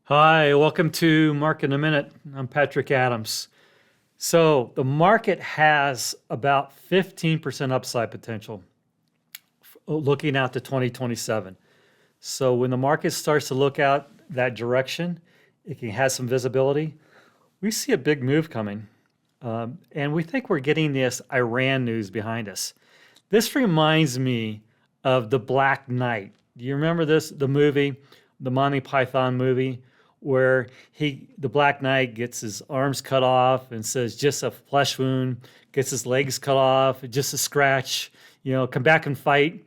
Hi, welcome to Market in a Minute. I'm Patrick Adams. So, the market has about 15% upside potential looking out to 2027. So, when the market starts to look out that direction, it can have some visibility. We see a big move coming. And we think we're getting this Iran news behind us. This reminds me of The Black Knight. Do you remember this, the movie, the Monty Python movie, where the Black Knight gets his arms cut off and says just a flesh wound, gets his legs cut off, just a scratch, come back and fight.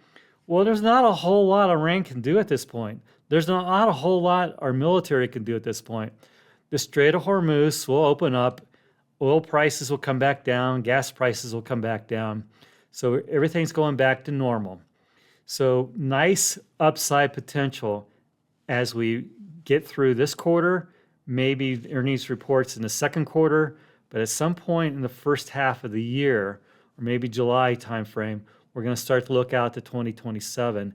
Well, there's not a whole lot Iran can do at this point. There's not a whole lot our military can do at this point. The Strait of Hormuz will open up, oil prices will come back down, gas prices will come back down. So everything's going back to normal. So nice upside potential as we get through this quarter, maybe earnings reports in the second quarter, but at some point in the first half of the year, or maybe July timeframe, we're going to start to look out to 2027.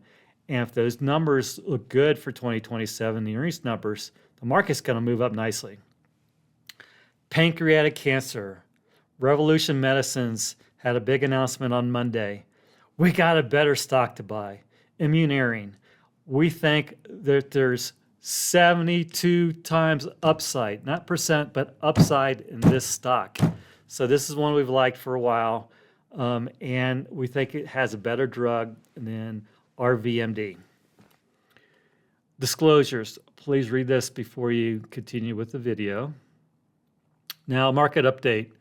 And if those numbers look good for 2027, the earnings numbers, the market's going to move up nicely. Pancreatic cancer. Revolution Medicines had a big announcement on Monday. We got a better stock to buy. Immuneering. We think that there's 72 times upside, not percent, but upside in this stock. So this is one we've liked for a while, and we think it has a better drug than RVMD. Disclosures. Please read this before you continue with the video. Now, market update.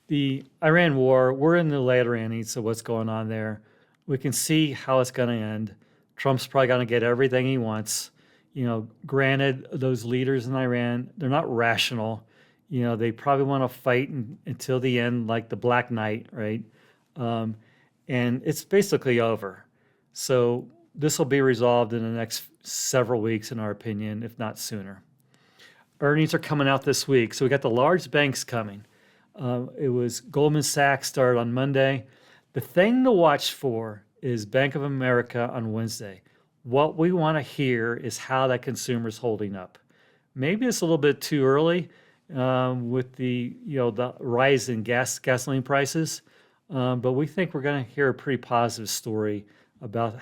The Iran war, we're in the later innings of what's going on there. We can see how it's going to end. Trump's probably going to get everything he wants. Granted, those leaders in Iran, they're not rational. They probably want to fight until the end, like the Black Knight, right? And it's basically over. So this will be resolved in the next several weeks, in our opinion, if not sooner. Earnings are coming out this week. So we got the large banks coming. It was Goldman Sachs started on Monday. The thing to watch for is Bank of America on Wednesday. What we want to hear is how that consumer is holding up. Maybe it's a little bit too early with the rise in gasoline prices, but we think we're going to hear a pretty positive story about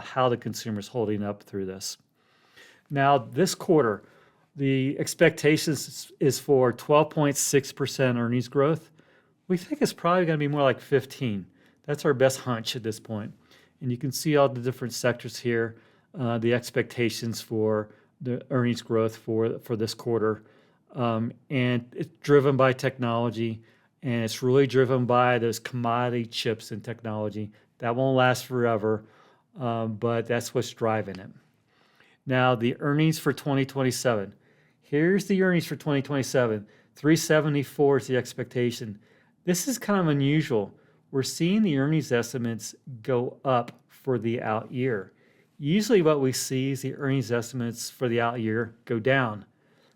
how the consumer is holding up through this. Now, this quarter, the expectations is for 12.6% earnings growth. We think it's probably going to be more like 15. That's our best hunch at this point. And you can see all the different sectors here, the expectations for the earnings growth for this quarter. And it's driven by technology, and it's really driven by those commodity chips and technology. That won't last forever, but that's what's driving it. Now, the earnings for 2027. Here's the earnings for 2027. 374 is the expectation. This is kind of unusual. We're seeing the earnings estimates go up for the out year. Usually what we see is the earnings estimates for the out year go down,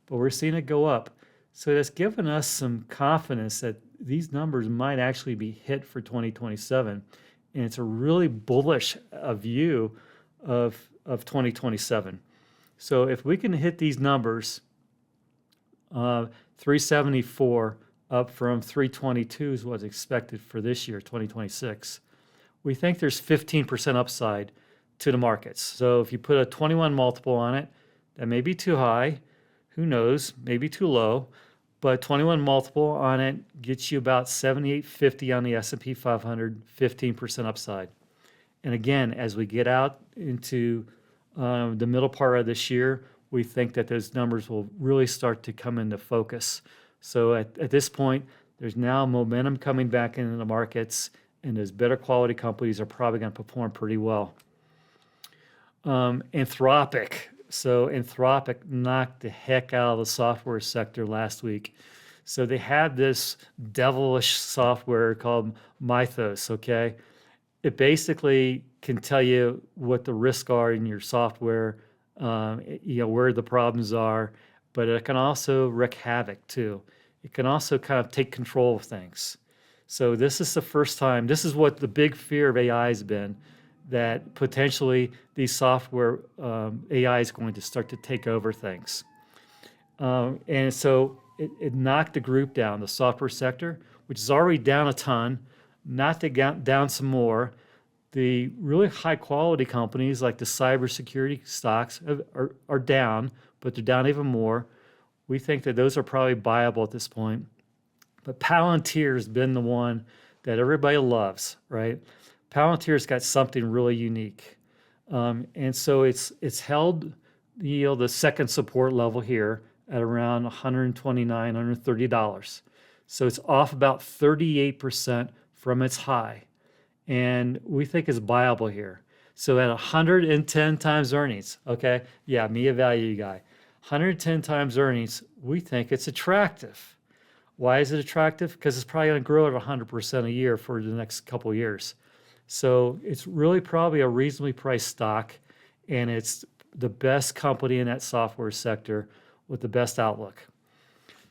but we're seeing it go up. So that's given us some confidence that these numbers might actually be hit for 2027. And it's a really bullish view of 2027. So if we can hit these numbers, 374 up from 322 is what's expected for this year, 2026. We think there's 15% upside to the markets. So if you put a 21 multiple on it, that may be too high. Who knows? Maybe too low. But 21 multiple on it gets you about 78.50 on the S&P 500, 15% upside. And again, as we get out into the middle part of this year, we think that those numbers will really start to come into focus. So at this point, there's now momentum coming back into the markets, and those better quality companies are probably going to perform pretty well. Anthropic. So Anthropic knocked the heck out of the software sector last week. So they had this devilish software called Mythos, okay? It basically can tell you what the risks are in your software, where the problems are, but it can also wreak havoc too. It can also kind of take control of things. So this is the first time, this is what the big fear of AI has been, that potentially these software AI is going to start to take over things. And so it knocked the group down, the software sector, which is already down a ton, knocked it down some more. The really high quality companies like the cybersecurity stocks are down, but they're down even more. We think that those are probably buyable at this point. But Palantir's been the one that everybody loves, right? Palantir's got something really unique. And so it's held the second support level here at around $129, $130. So it's off about 38% from its high. And we think it's viable here. So at 110 times earnings, okay, yeah, me a value guy, 110 times earnings, we think it's attractive. Why is it attractive? Because it's probably going to grow at 100% a year for the next couple of years. So it's really probably a reasonably priced stock, and it's the best company in that software sector with the best outlook.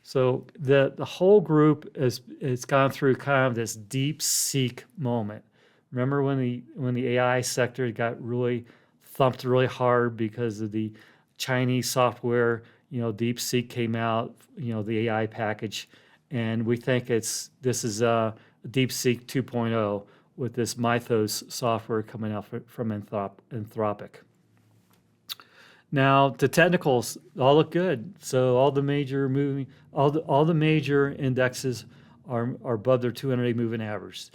So the whole group has gone through kind of this deep seek moment. Remember when the AI sector got really thumped really hard because of the Chinese software, DeepSeek came out, the AI package, and we think this is DeepSeek 2.0 with this Mythos software coming out from Anthropic. Now the technicals all look good. So all the major indexes are above their 200-day moving average.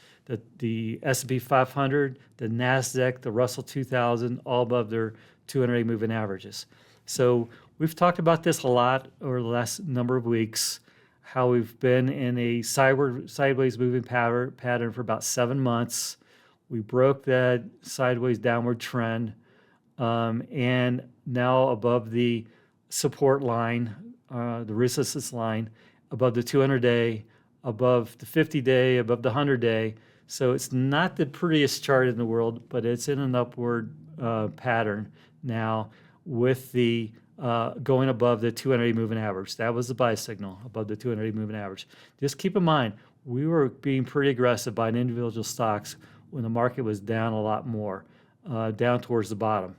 The S&P 500, the Nasdaq, the Russell 2000, all above their 200-day moving averages. So we've talked about this a lot over the last number of weeks, how we've been in a sideways moving pattern for about 7 months. We broke that sideways downward trend, and now above the support line, the resistance line, above the 200-day, above the 50-day, above the 100-day. So it's not the prettiest chart in the world, but it's in an upward pattern now with the going above the 200-day moving average. That was the buy signal, above the 200-day moving average. Just keep in mind, we were being pretty aggressive buying individual stocks when the market was down a lot more, down towards the bottom.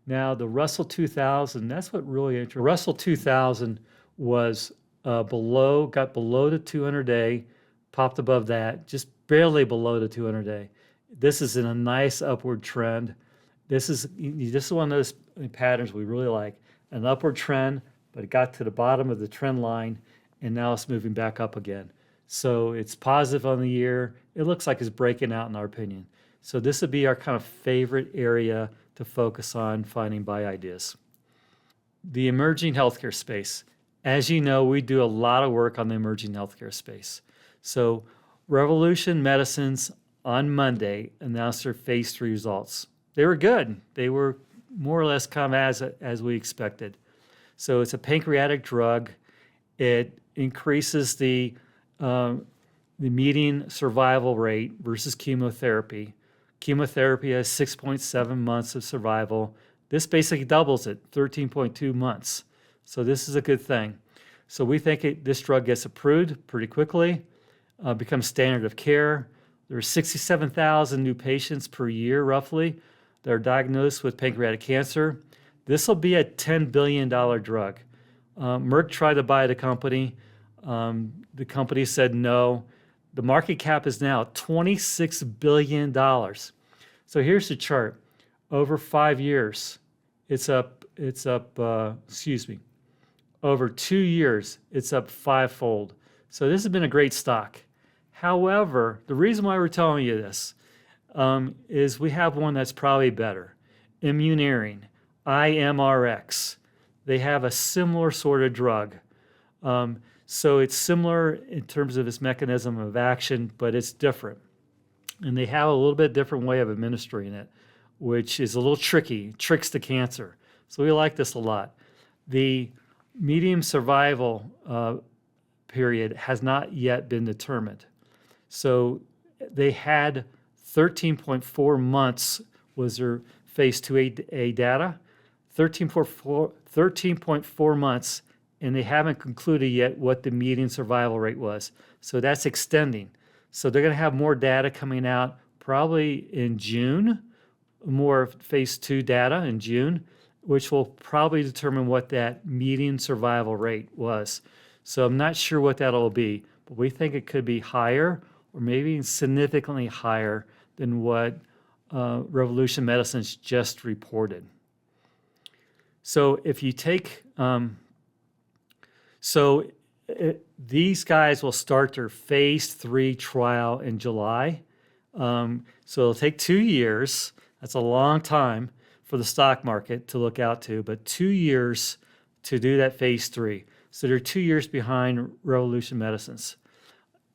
Now, the Russell 2000, that's what really interesting. Russell 2000 was got below the 200-day, popped above that, just barely below the 200-day. This is in a nice upward trend. This is one of those patterns we really like. An upward trend, but it got to the bottom of the trend line, and now it's moving back up again. So it's positive on the year. It looks like it's breaking out in our opinion. So this would be our kind of favorite area to focus on finding buy ideas. The emerging healthcare space. As you know, we do a lot of work on the emerging healthcare space. So Revolution Medicines on Monday announced their phase 3 results. They were good. They were more or less kind of as we expected. So it's a pancreatic drug. It increases the median survival rate versus chemotherapy. Chemotherapy has 6.7 months of survival. This basically doubles it, 13.2 months. So this is a good thing. So we think this drug gets approved pretty quickly, becomes standard of care. There are 67,000 new patients per year, roughly, that are diagnosed with pancreatic cancer. This will be a $10 billion drug. Merck tried to buy the company. The company said no. The market cap is now $26 billion. So here's the chart. Over 5 years, over 2 years, it's up 5-fold. So this has been a great stock. However, the reason why we're telling you this is we have one that's probably better. Immuneering, IMRX. They have a similar sort of drug. So it's similar in terms of its mechanism of action, but it's different. And they have a little bit different way of administering it, which is a little tricky, tricks the cancer. So we like this a lot. The median survival period has not yet been determined. So they had 13.4 months was their phase 2A data, 13.4 months, and they haven't concluded yet what the median survival rate was. So that's extending. So they're going to have more data coming out probably in June, more phase 2 data in June. which will probably determine what that median survival rate was. So I'm not sure what that'll be, but we think it could be higher or maybe significantly higher than what Revolution Medicines just reported. So if you take, these guys will start their phase 3 trial in July. So it'll take 2 years. That's a long time for the stock market to look out to, but 2 years to do that phase 3. So they're 2 years behind Revolution Medicines.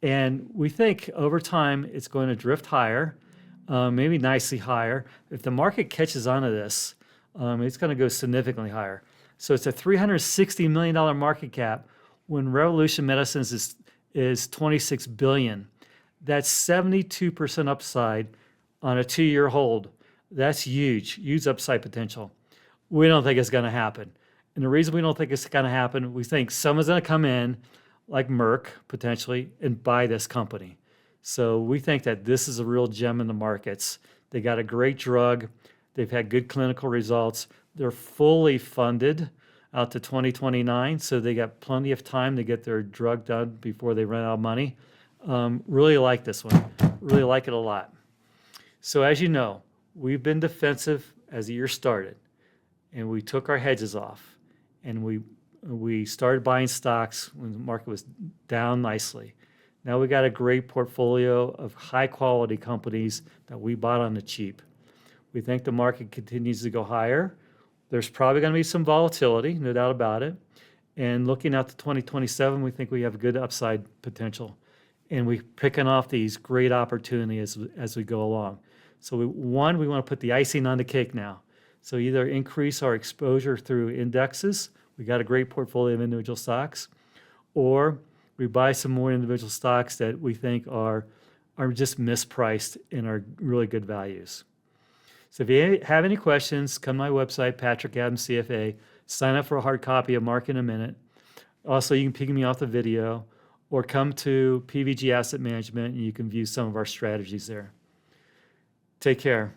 And we think over time it's going to drift higher, maybe nicely higher. If the market catches on to this, it's going to go significantly higher. So it's a $360 million market cap when Revolution Medicines is $26 billion. That's 72% upside on a 2-year hold. That's huge upside potential. We don't think it's going to happen. And the reason we don't think it's going to happen, we think someone's going to come in, like Merck potentially, and buy this company. So we think that this is a real gem in the markets. They got a great drug. They've had good clinical results. They're fully funded out to 2029, so they got plenty of time to get their drug done before they run out of money. Really like this one. Really like it a lot. So as you know, we've been defensive as the year started, and we took our hedges off, and we started buying stocks when the market was down nicely. Now we got a great portfolio of high quality companies that we bought on the cheap. We think the market continues to go higher. There's probably going to be some volatility, no doubt about it. And looking out to 2027, we think we have good upside potential. And we're picking off these great opportunities as we go along. So we want to put the icing on the cake now. So either increase our exposure through indexes. We got a great portfolio of individual stocks, or we buy some more individual stocks that we think are just mispriced and are really good values. So if you have any questions, come to my website, Patrick Adams CFA. Sign up for a hard copy of Market in a Minute. Also, you can ping me off the video, or come to PVG Asset Management and you can view some of our strategies there. Take care.